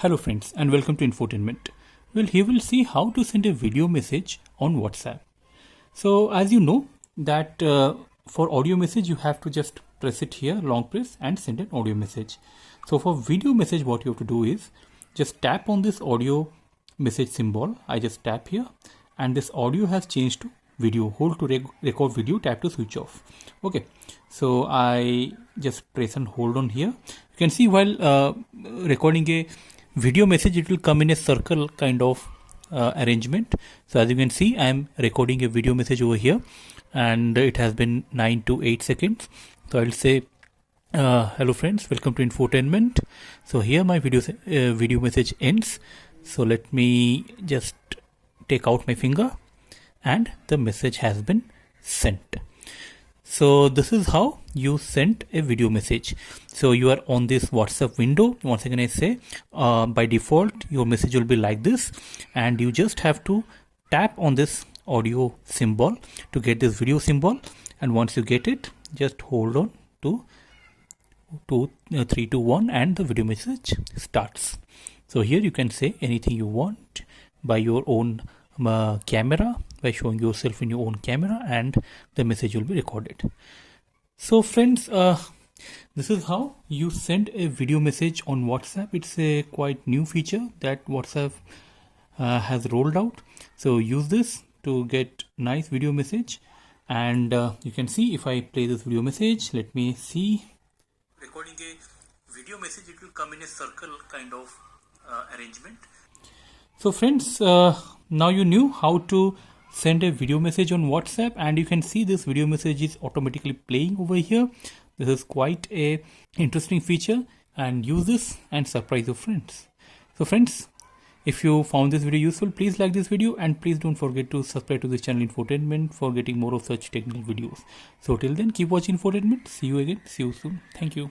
Hello friends and welcome to Infotainment. Well, here we'll see how to send a video message on WhatsApp. So as you know that for audio message you have to just press it here, long press, and send an audio message. So for video message what you have to do is just tap on this audio message symbol. I just tap here and this audio has changed to video. Hold to record video, tap to switch off. Okay, so I just press and hold on here. You can see while recording a video message, it will come in a circle kind of arrangement. So as you can see, I am recording a video message over here and it has been 9 to 8 seconds. So I'll say hello friends, welcome to Infotainment. So here my video message ends. So let me just take out my finger and the message has been sent. So this is how you send a video message. So you are on this WhatsApp window. Once again I say by default your message will be like this, and you just have to tap on this audio symbol to get this video symbol, and once you get it, just hold on to 3, 2, 1 and the video message starts. So here you can say anything you want by your own camera, by showing yourself in your own camera, and the message will be recorded. So friends, this is how you send a video message on WhatsApp. It's a quite new feature that WhatsApp has rolled out. So use this to get nice video message, and you can see if I play this video message, let me see. Recording a video message, it will come in a circle kind of arrangement. So friends, now you knew how to send a video message on WhatsApp, and you can see this video message is automatically playing over here. This is quite a interesting feature, and use this and surprise your friends. So friends, if you found this video useful, please like this video and please don't forget to subscribe to this channel Infotainment for getting more of such technical videos. So till then, keep watching Infotainment. See you again. See you soon. Thank you.